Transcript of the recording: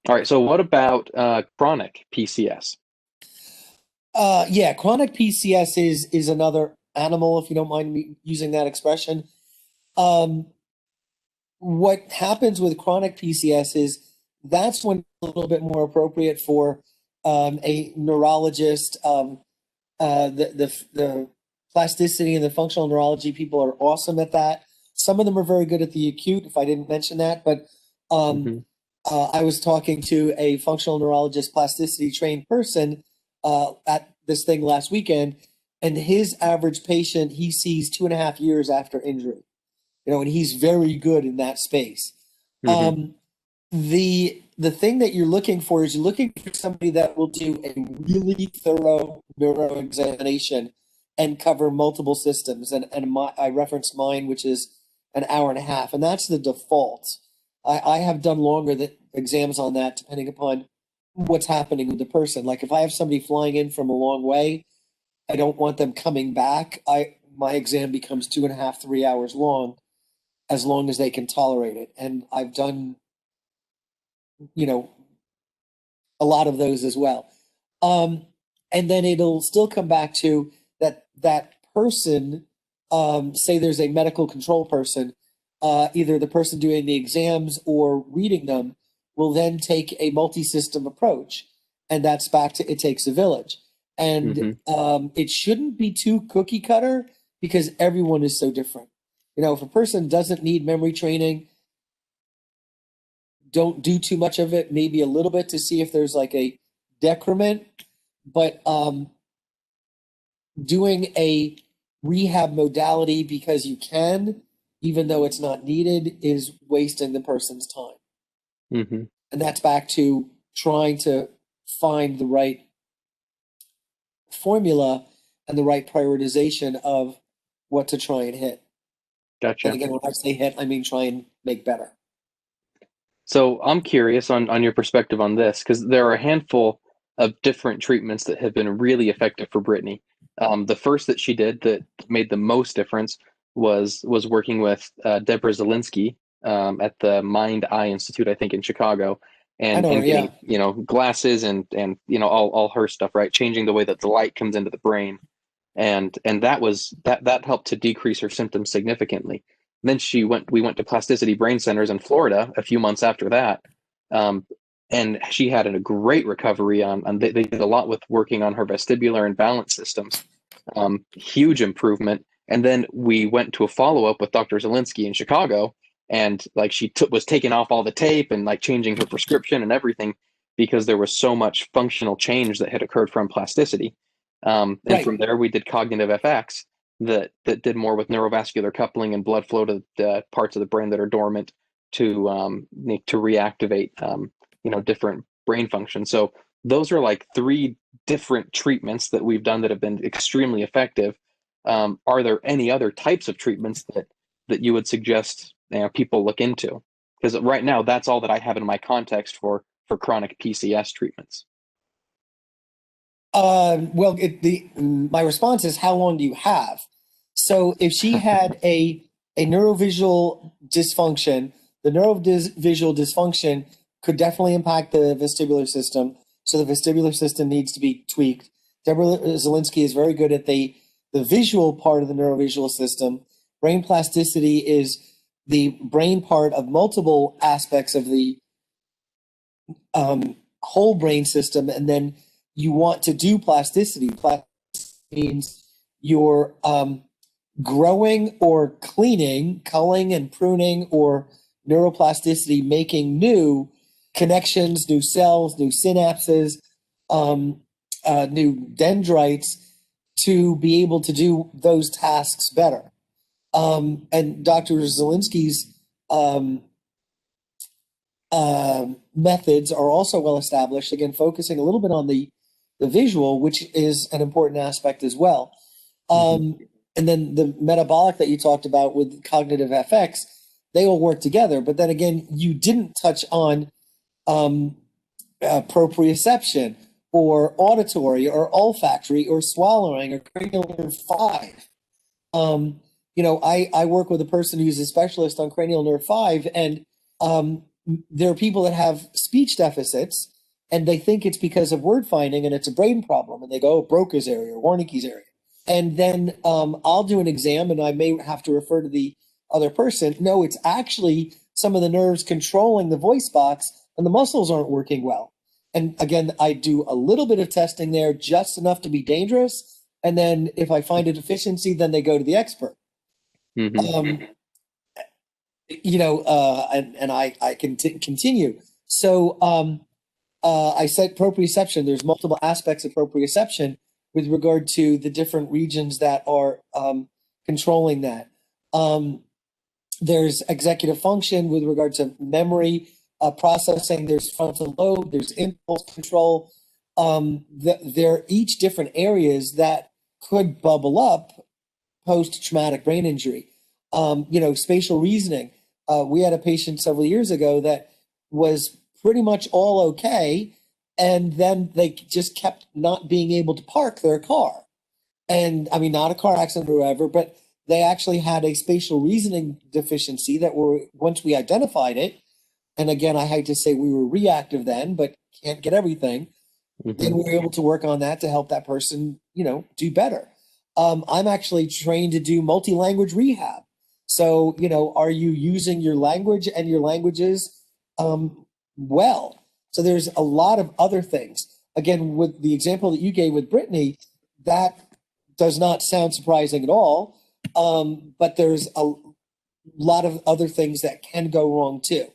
All right. So what about chronic PCS? Yeah, chronic PCS is another animal, if you don't mind me using that expression. Um, what happens with chronic PCS is that's when it's a little bit more appropriate for a neurologist. The plasticity and the functional neurology people are awesome at that. Some of them are very good at the acute, if I didn't mention that, but um, Hmm. I was talking to a functional neurologist, plasticity trained person at this thing last weekend, and his average patient he sees 2.5 years after injury. And he's very good in that space. Hmm. Um, the thing that you're looking for is you're looking for somebody that will do a really thorough neuro examination and cover multiple systems. And I referenced mine, which is an hour and a half, and that's the default. I have done longer exams on that, depending upon what's happening with the person. Like if I have somebody flying in from a long way, I don't want them coming back. My exam becomes 2.5, 3 hours as long as they can tolerate it. And I've done, you know, a lot of those as well. Um, and then it'll still come back to that person, say there's a medical control person, either the person doing the exams or reading them will then take a multi-system approach. And that's back to it takes a village. And Hmm. it shouldn't be too cookie cutter because everyone is so different. If a person doesn't need memory training, don't do too much of it, maybe a little bit to see if there's like a decrement, but doing a rehab modality because you can, even though it's not needed, is wasting the person's time. Hmm. And that's back to trying to find the right formula and the right prioritization of what to try and hit. And Gotcha. again, when I say hit, I mean try and make better. So I'm curious on your perspective on this because there are a handful of different treatments that have been really effective for Brittany. The first that she did that made the most difference was working with Deborah Zelinsky at the Mind Eye Institute, I think, in Chicago, I and know her, getting yeah. glasses and all her stuff, right, changing the way that the light comes into the brain, and that helped to decrease her symptoms significantly. Then we went to plasticity brain centers in Florida a few months after that, um, and she had a great recovery on they did a lot with working on her vestibular and balance systems, huge improvement. And then we went to a follow-up with Dr. Zelinsky in Chicago, and like was taking off all the tape and like changing her prescription and everything because there was so much functional change that had occurred from plasticity. And Right. from there, we did cognitive FX that did more with neurovascular coupling and blood flow to the parts of the brain that are dormant to reactivate different brain functions. So those are like three different treatments that we've done that have been extremely effective. Are there any other types of treatments that you would suggest people look into? Because right now, that's all that I have in my context for chronic PCS treatments. Well, my response is, how long do you have? So if she had a neurovisual dysfunction, the neurovisual dysfunction could definitely impact the vestibular system. So the vestibular system needs to be tweaked. Deborah Zelinsky is very good at the visual part of the neurovisual system. Brain plasticity is the brain part of multiple aspects of the whole brain system, and then you want to do plasticity. Plasticity means you're growing or cleaning, culling and pruning, or neuroplasticity, making new connections, new cells, new synapses, new dendrites to be able to do those tasks better. And Dr. Zelinsky's um, methods are also well established. Again, focusing a little bit on the visual, which is an important aspect as well. Hmm. And then the metabolic that you talked about with cognitive FX, they all work together. But then again, you didn't touch on um, proprioception or auditory or olfactory or swallowing or cranial nerve 5. I work with a person who's a specialist on cranial nerve 5, and there are people that have speech deficits and they think it's because of word finding and it's a brain problem. And they go, oh, Broca's area or Wernicke's area. And then I'll do an exam and I may have to refer to the other person. No, it's actually some of the nerves controlling the voice box and the muscles aren't working well. And again, I do a little bit of testing there, just enough to be dangerous. And then if I find a deficiency, then they go to the expert. Mm-hmm. And I can continue. So I said proprioception. There's multiple aspects of proprioception with regard to the different regions that are controlling that. There's executive function with regard to memory, processing. There's frontal lobe. There's impulse control. They're each different areas that could bubble up post-traumatic brain injury. Spatial reasoning. We had a patient several years ago that was pretty much all okay, and then they just kept not being able to park their car. And I mean, not a car accident or whatever, but they actually had a spatial reasoning deficiency that once we identified it, and again, I hate to say we were reactive then, but can't get everything. Mm-hmm. Then we're able to work on that to help that person, do better. I'm actually trained to do multi-language rehab. So, are you using your language and your languages well? So there's a lot of other things. Again, with the example that you gave with Brittany, that does not sound surprising at all. But there's a lot of other things that can go wrong too.